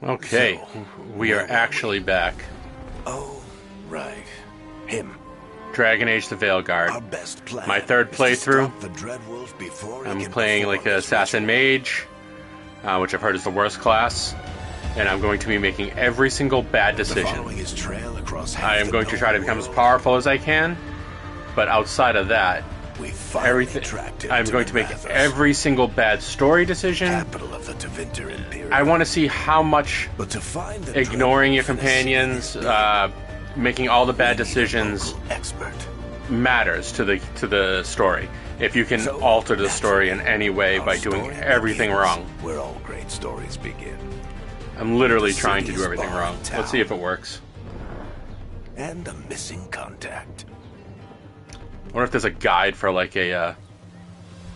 Okay, So, we are actually back. Oh, right. Him. Dragon Age the Veilguard. Our best plan My third is to playthrough. stop the Dreadwolf before he I'm can playing perform like an his assassin ritual. mage, which I've heard is the worst class. And I'm going to be making every single bad decision. Following his trail across half I am the going to try to become as world, powerful as I can. But outside of that, we finally everything, tracked him I'm to going to make Marathas, every single bad story decision. capital of the Tevinter Imperium. I want to see how much But to find the ignoring your Dreadwolf and companions, assassinate making all the bad we need a decisions local expert. matters to the story. If you can So, alter the story in any way our by doing story everything begins wrong. Where all great stories begin. I'm literally The trying to do city's everything bar wrong. town. Let's see if it works. And a missing contact. I wonder if there's a guide for like a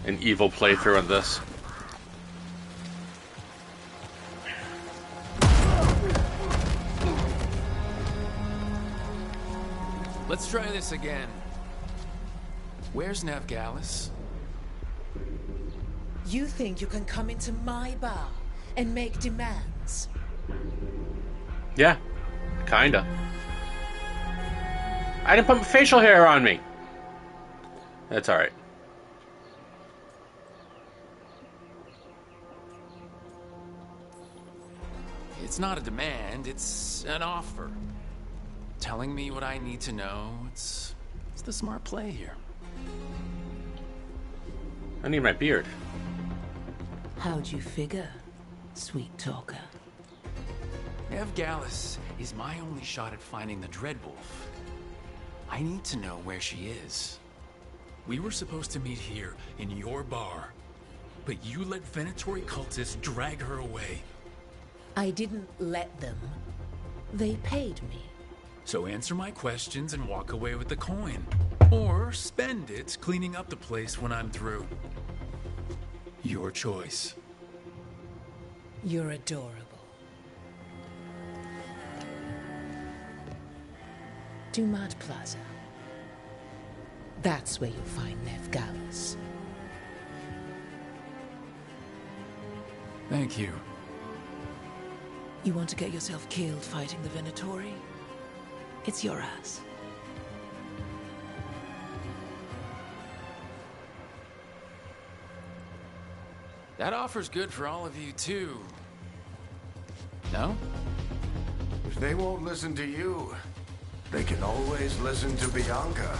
an evil playthrough of this. Let's try this again. Where's Navgalis? You think you can come into my bar and make demands? Yeah, kinda. I didn't put facial hair on me. That's alright. It's not a demand, it's an offer. Telling me what I need to know, it's the smart play here. I need my beard. How'd you figure, sweet talker? Navgalis is my only shot at finding the Dreadwolf. I need to know where she is. We were supposed to meet here, in your bar. But you let Venatori cultists drag her away. I didn't let them. They paid me. So answer my questions and walk away with the coin. Or spend it cleaning up the place when I'm through. Your choice. You're adorable. Dumad Plaza. That's where you'll find Navgalis. Thank you. You want to get yourself killed fighting the Venatori? It's your ass. That offer's good for all of you, too. No? If they won't listen to you, they can always listen to Bianca.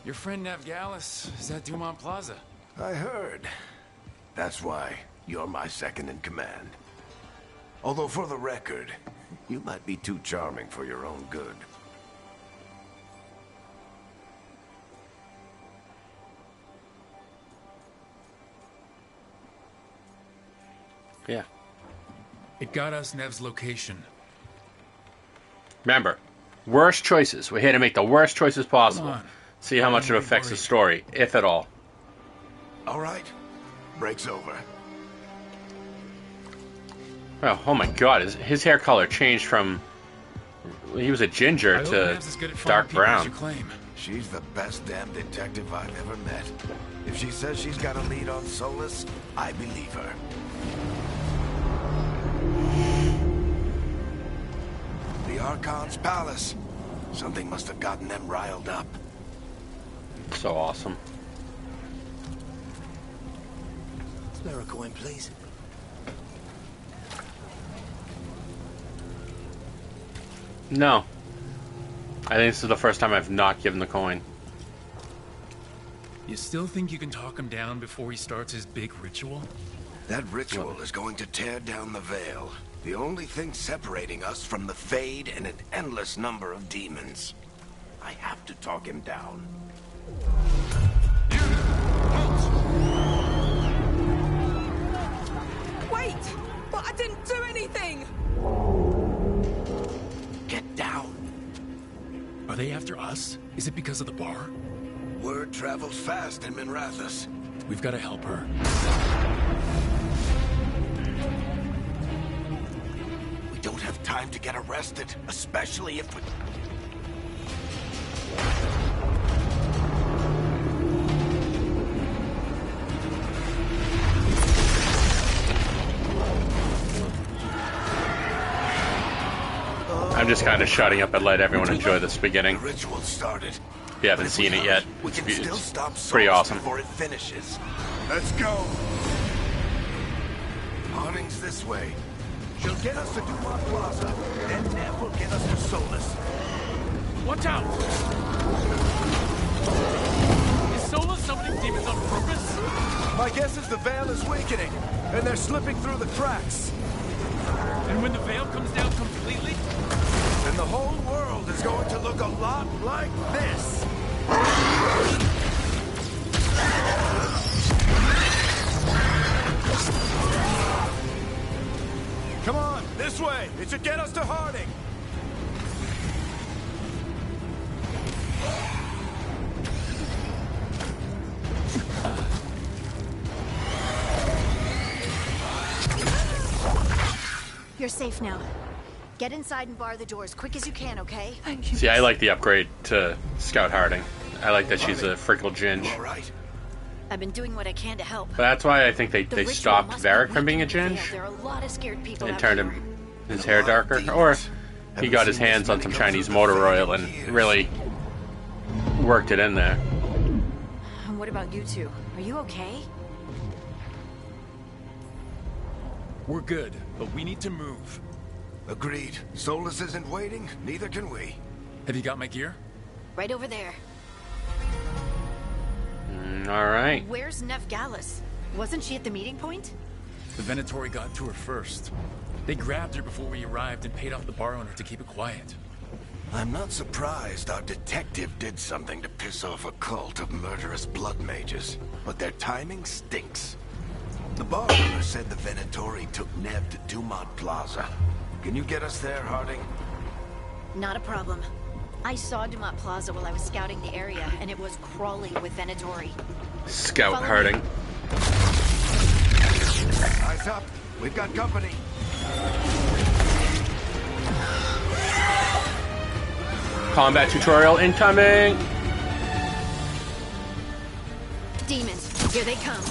Your friend Navgalis is at Dumont Plaza. I heard. That's why you're my second in command. Although for the record, you might be too charming for your own good. Yeah. It got us Nev's location. Remember, worst choices. We're here to make the worst choices possible. Come on. See how much it Don't be affects the worried. story, if at all. All right, break's over. Oh my god, his hair color changed from... He was a ginger I hope to Nev's as good at finding dark people as brown. you claim. She's the best damn detective I've ever met. If she says she's got a lead on Solus, I believe her. The Archon's palace. Something must have gotten them riled up. So awesome. Spare a coin, please. No. I think this is the first time I've not given the coin. You still think you can talk him down before he starts his big ritual? That ritual is going to tear down the veil. The only thing separating us from the Fade and an endless number of demons. I have to talk him down. Wait! But I didn't do anything! Get down. Are they after us? Is it because of the bar? Word travels fast in Minrathous. We've got to help her. We don't have time to get arrested, especially if we... I'm just kind of shutting up and let everyone enjoy this beginning. The ritual started. If you haven't seen it yet, We can still it's stop pretty Solus awesome. before it finishes. Let's go. Awning's this way. She'll get us to Dumont Plaza, then Nev will get us to Solus. Watch out! Is Solus summoning demons on purpose? My guess is the Veil is weakening, and they're slipping through the cracks. And when the veil comes down completely? And the whole world is going to look a lot like this. Come on, this way. It should get us to Harding. You're safe now. Get inside and bar the door as quick as you can, okay? Thank you. See, I like the upgrade to Scout Harding. I like that she's a Frickle Ginge. All right. I've been doing what I can to help. But that's why I think The they ritual stopped must be Varric from being a weakening the Ginge veil. There are a lot of scared people and out turned here. his hair darker. Or he got his hands on some Chinese motor oil and really worked it in there. And what about you two? Are you okay? We're good, but we need to move. Agreed. Solus isn't waiting, neither can we. Have you got my gear? Right over there. Alright. Where's Nev Gallus? Wasn't she at the meeting point? The Venatori got to her first. They grabbed her before we arrived and paid off the bar owner to keep it quiet. I'm not surprised our detective did something to piss off a cult of murderous blood mages, but their timing stinks. The bar owner said the Venatori took Nev to Dumont Plaza. Can you get us there, Harding? Not a problem. I saw Dumont Plaza while I was scouting the area, and it was crawling with Venatori. Scout Follow me. Harding. Eyes up. We've got company. Combat tutorial incoming! Demons, here they come.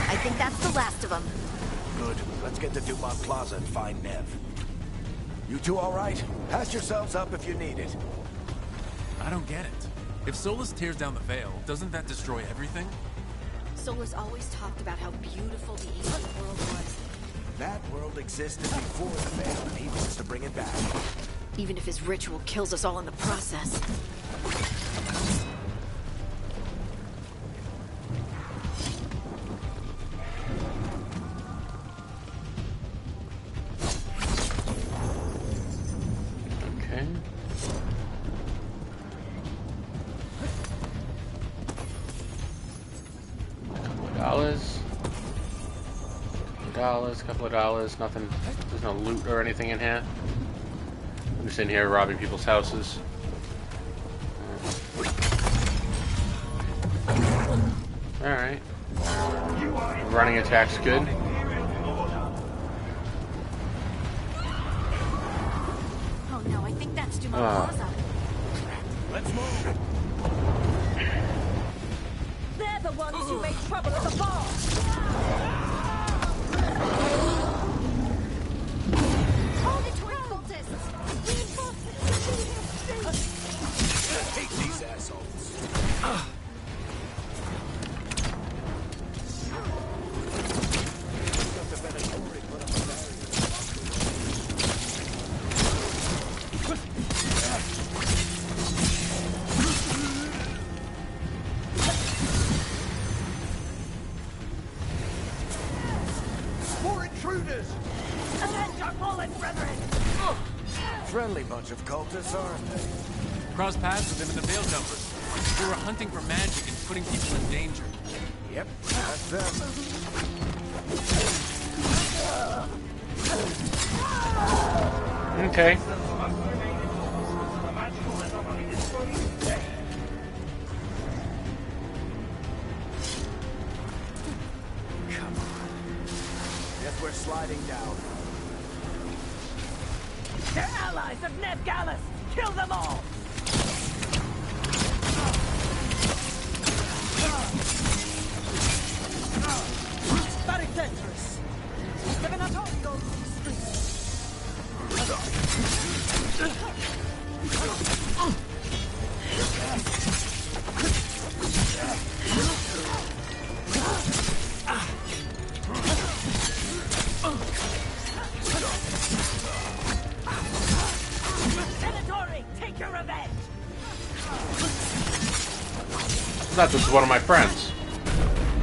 I think that's the last of them. Good. Let's get to Dumont Plaza and find Nev. You two all right? Pass yourselves up if you need it. I don't get it. If Solus tears down the veil, doesn't that destroy everything? Solus always talked about how beautiful the ancient world was. That world existed before the Veil, and he wants to bring it back. Even if his ritual kills us all in the process. Okay. Couple of dollars, nothing. There's no loot or anything in here. I'm just in here robbing people's houses. Alright. Running attack's good. Oh no, I think that's Dumont Plaza. Let's move. They're the ones who made trouble at the bar. Hold it, twin cultists! I hate these assholes. More intruders! Avenge our fallen brethren! Friendly bunch of cultists, aren't they? Cross paths with them in the Veil Jumpers. They were hunting for magic and putting people in danger. Yep, that's them. Okay. Guess we're sliding down. They're allies of Ned Gallus! Kill them all! Very dangerous. The Venatori goes to the streets. Venatori, take your revenge! I thought this was one of my friends.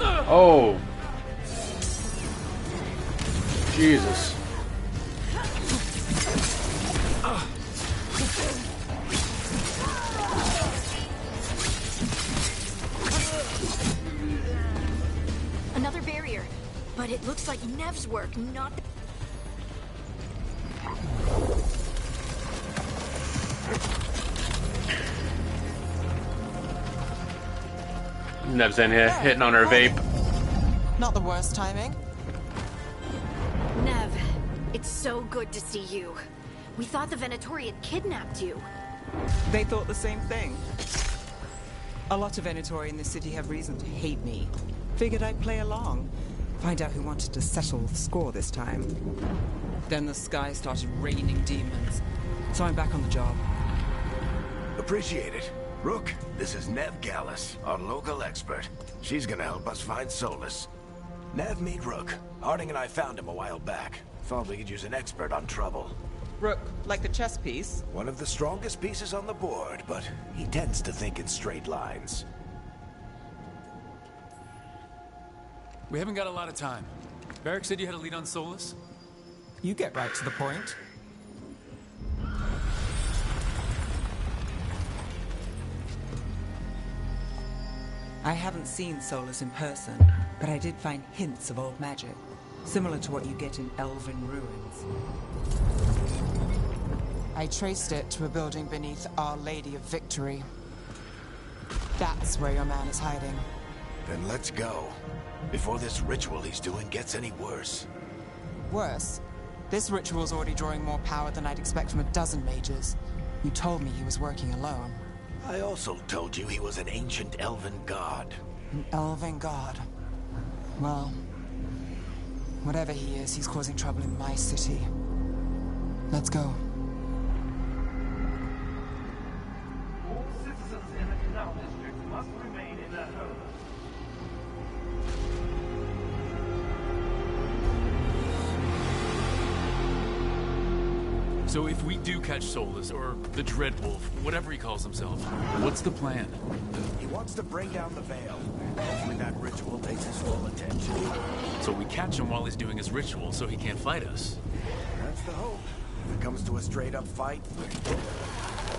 Oh. Jesus. Another barrier. But it looks like Nev's work, not the... Nev's in here hitting on her vape. Not the worst timing. Nev, it's so good to see you. We thought the Venatori had kidnapped you. They thought the same thing. A lot of Venatori in this city have reason to hate me. Figured I'd play along. Find out who wanted to settle the score this time. Then the sky started raining demons. So I'm back on the job. Appreciate it. Rook, this is Nev Gallus, our local expert. She's gonna help us find Solus. Nev, meet Rook. Harding and I found him a while back. Thought we could use an expert on trouble. Rook, like the chess piece? One of the strongest pieces on the board, but he tends to think in straight lines. We haven't got a lot of time. Varric said you had a lead on Solus? You get right to the point. I haven't seen Solus in person, but I did find hints of old magic, similar to what you get in elven ruins. I traced it to a building beneath Our Lady of Victory. That's where your man is hiding. Then let's go. Before this ritual he's doing gets any worse. Worse, this ritual's already drawing more power than I'd expect from a dozen mages. You told me he was working alone. I also told you he was an ancient elven god. An elven god. Well, whatever he is, he's causing trouble in my city. Let's go. All citizens in the canal district must remain in their homes. So if we do catch Solus, or the Dreadwolf, whatever he calls himself, what's the plan? He wants to bring down the veil. Hopefully that ritual takes his full attention. So we catch him while he's doing his ritual so he can't fight us. That's the hope. If it comes to a straight-up fight,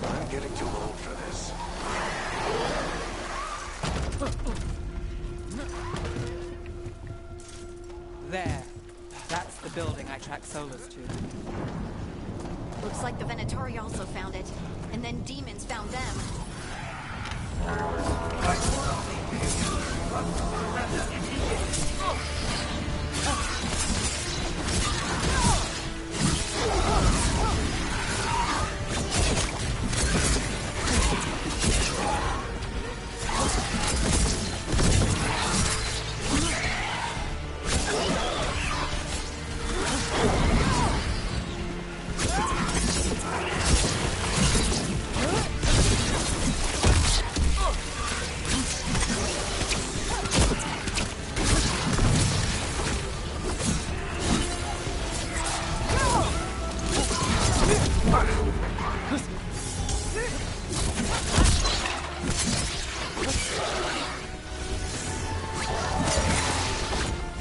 I'm getting too old for this. There. That's the building I tracked Solus to. Looks like the Venatori also found it, and then demons found them.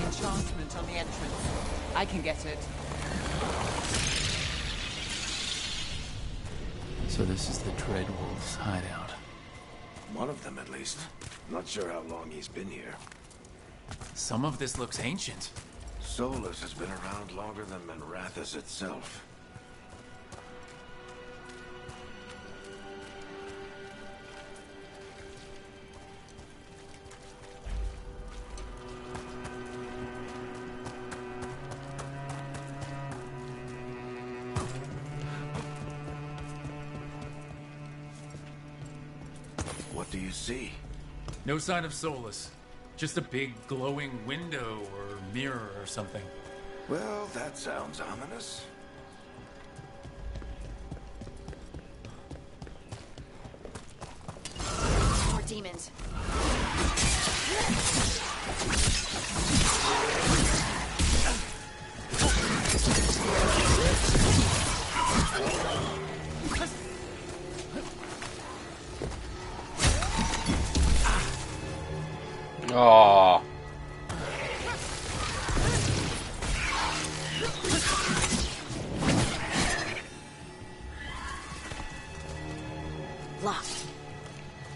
Enchantment on the entrance. I can get it. So this is the Dreadwolf's hideout. One of them, at least. Not sure how long he's been here. Some of this looks ancient. Solus has been around longer than Manrathus itself. What do you see? No sign of Solus. Just a big glowing window or mirror or something. Well, that sounds ominous. More demons. Oh. Locked.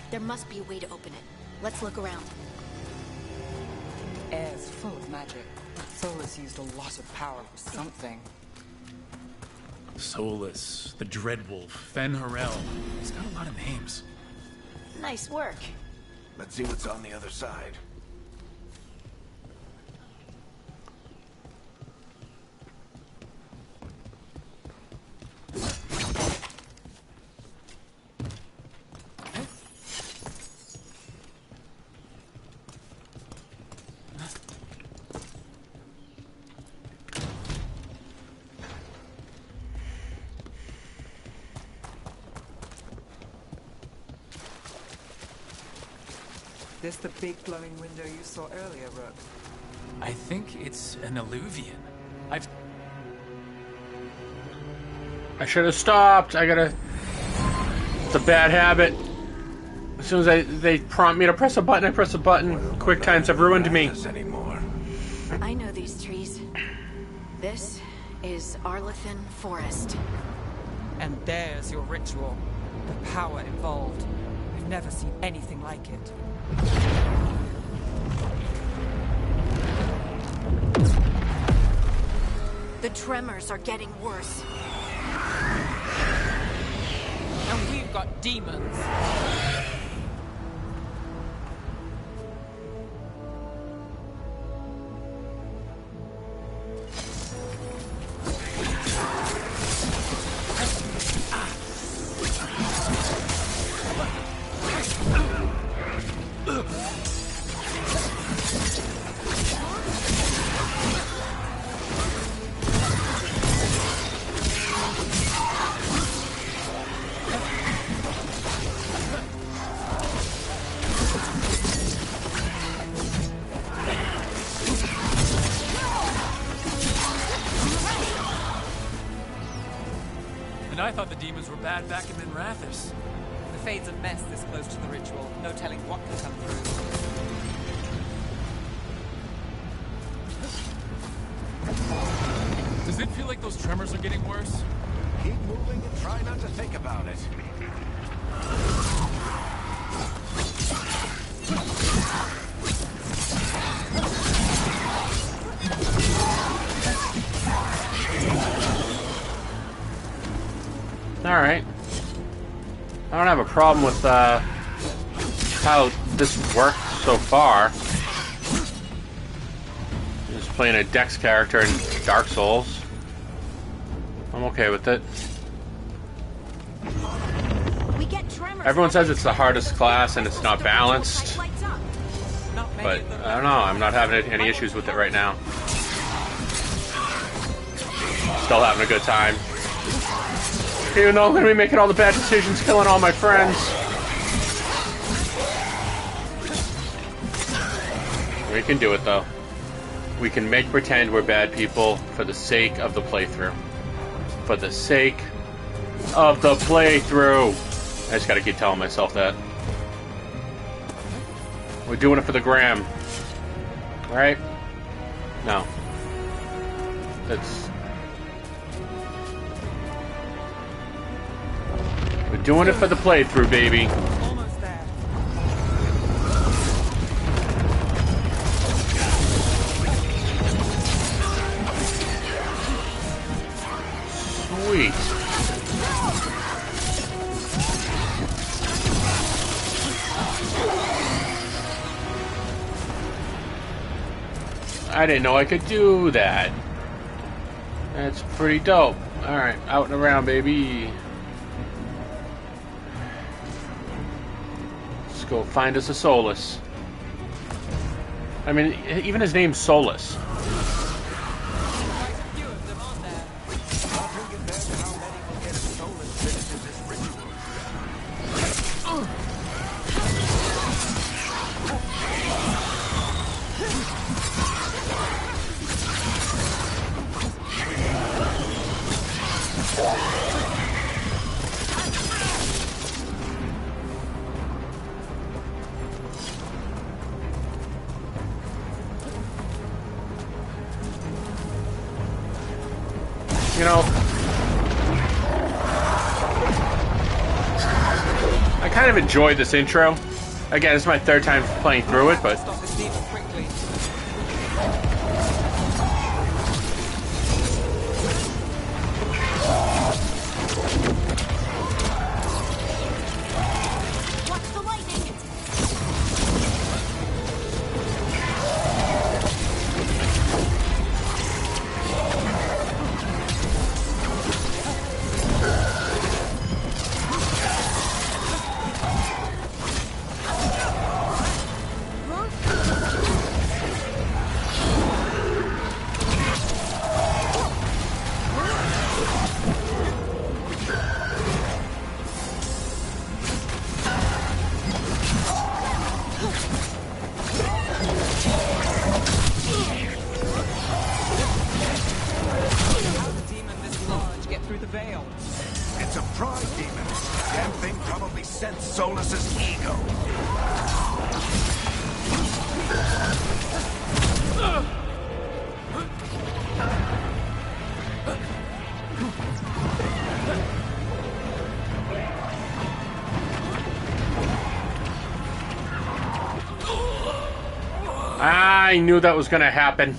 There must be a way to open it. Let's look around. Air's full of magic. Solus used a lot of power for something. Solus, the Dreadwolf, Fen'Harel. He's got a lot of names. Nice work. Let's see what's on the other side. This the big glowing window you saw earlier, Rook? I think it's an illuvian. I should have stopped. It's a bad habit. As soon as they prompt me to press a button, I press a button. Quick times have ruined me. Anymore. I know these trees. This is Arlethan Forest. And there's your ritual. The power involved. We've never seen anything like it. The tremors are getting worse. And we've got demons. And I thought the demons were bad back in Manrathus. The Fade's a mess this close to the ritual. No telling what can come through. Does it feel like those tremors are getting worse? Keep moving and try not to think about it. Alright. I don't have a problem with how this worked so far. Just playing a Dex character in Dark Souls. I'm okay with it. We get tremors. Everyone says it's the hardest class and it's not balanced. But I don't know, I'm not having any issues with it right now. Still having a good time. Even though I'm going to be making all the bad decisions, killing all my friends. We can do it, though. We can make pretend we're bad people for the sake of the playthrough. For the sake of the playthrough. I just got to keep telling myself that. We're doing it for the gram. Right? No. That's... We're doing it for the playthrough, baby. Almost there. I didn't know I could do that. That's pretty dope. Alright, out and around, baby. Let's go find us a Solus. I mean, even his name's Solus. You know, I kind of enjoyed this intro. Again, it's my third time playing through it, but Stop this demon quickly. Watch the lightning! How did the demon this large get through the veil? It's a pride demon. Damn thing probably sensed Solus's ego. I knew that was gonna happen.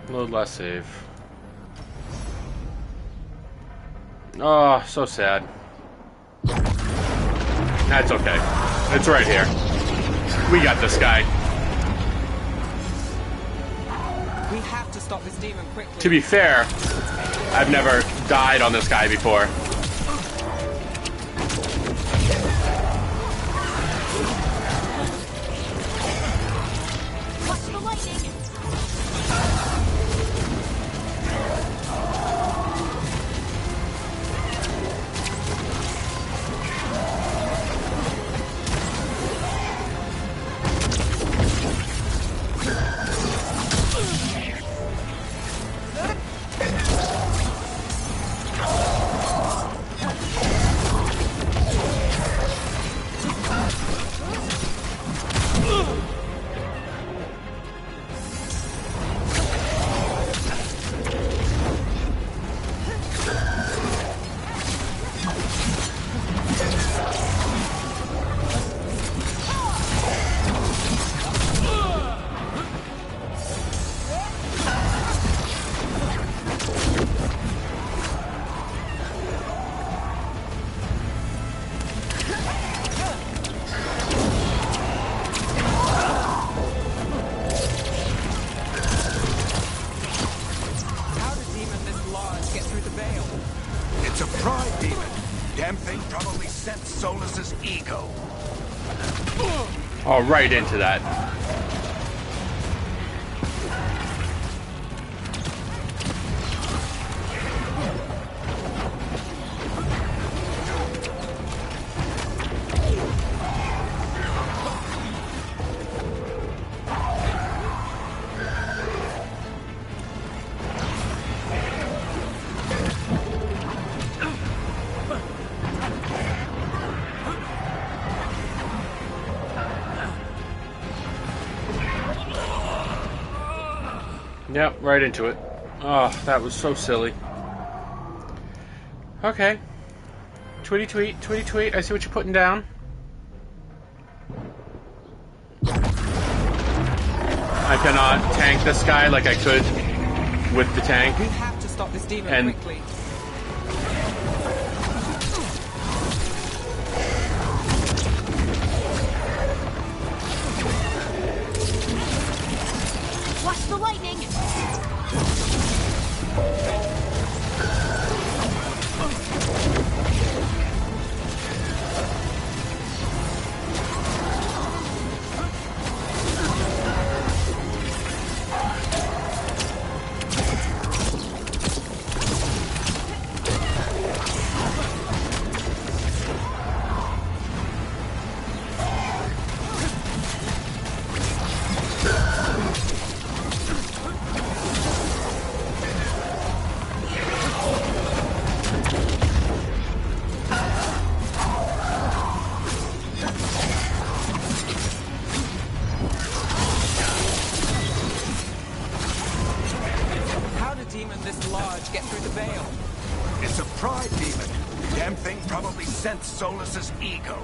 Load last save. Oh, so sad. That's okay. It's right here. We got this guy. We have to stop this demon quickly. To be fair, I've never died on this guy before. Watch the lightning! How did demon this large get through the veil? It's a pride demon. Damn thing probably sensed Solus's ego. Oh, right into that. Yep, right into it. Oh, that was so silly. Okay. Tweety tweet, tweety tweet. I see what you're putting down. I cannot tank this guy like I could with the tank. We have to stop this demon And- quickly. Watch the lightning! Get through the veil. It's a pride demon. Damn thing probably sensed Solus's ego.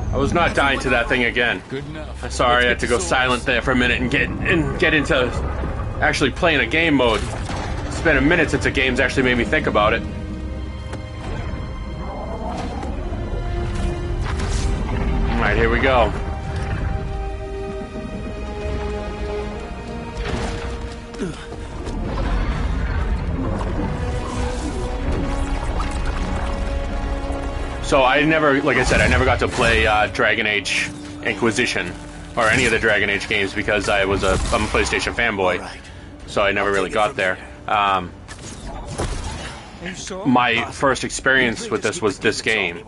I was not dying to that thing again. Good enough. Sorry, I had to go silent there for a minute and get into actually playing a game mode. It's been a minute since a game's actually made me think about it. Alright, here we go. So I never, like I said, I never got to play Dragon Age Inquisition or any of the Dragon Age games because I'm a PlayStation fanboy, so I never really got there. My first experience with this was this game,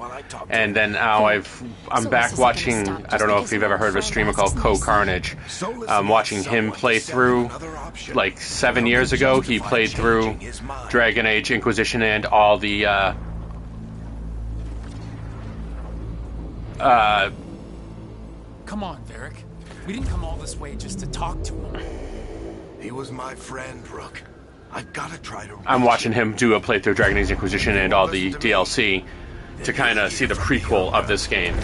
and then now I'm back watching. I don't know if you've ever heard of a streamer called Co-Carnage. I'm watching him play through. Like 7 years ago, he played through Dragon Age Inquisition and all the. Come on, Varric. We didn't come all this way just to talk to him. He was my friend, Rook. I gotta try to. I'm watching him do a playthrough of Dragon Age Inquisition and all the DLC to kind of see the prequel of this game.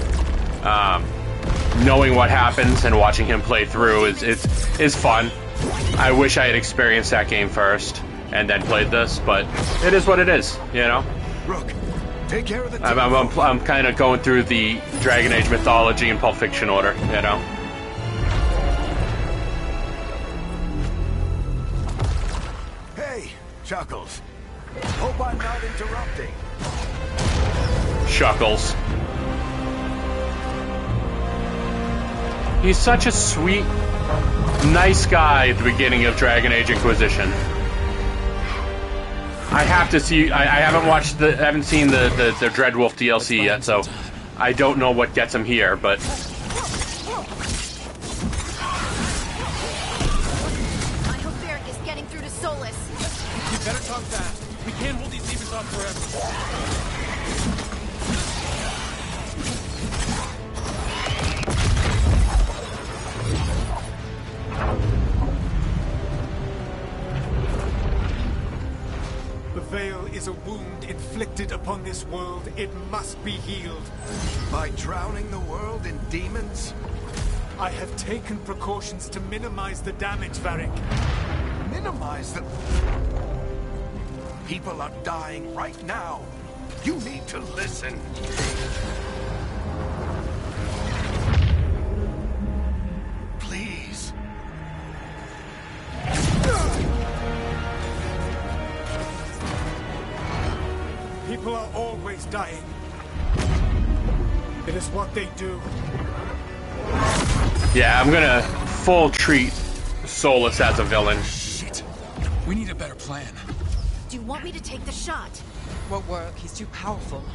Knowing what happens and watching him play through is fun. I wish I had experienced that game first and then played this, but it is what it is, you know. Rook, take care of the. I'm kind of going through the Dragon Age mythology and Pulp Fiction order, you know. Hey, Chuckles. Hope I'm not interrupting. Chuckles. He's such a sweet, nice guy at the beginning of Dragon Age Inquisition. I have to see. I haven't seen the Dreadwolf DLC yet, so I don't know what gets him here. But I hope Varric is getting through to Solus. You better talk fast. We can't hold these demons off forever. The veil is a wound inflicted upon this world. It must be healed. By drowning the world in demons? I have taken precautions to minimize the damage, Varric. Minimize the... People are dying right now. You need to listen. Please. People are always dying. It is what they do. yeah, I'm gonna full treat Solus as a villain. Shit. We need a better plan. Do you want me to take the shot? Won't work. He's too powerful.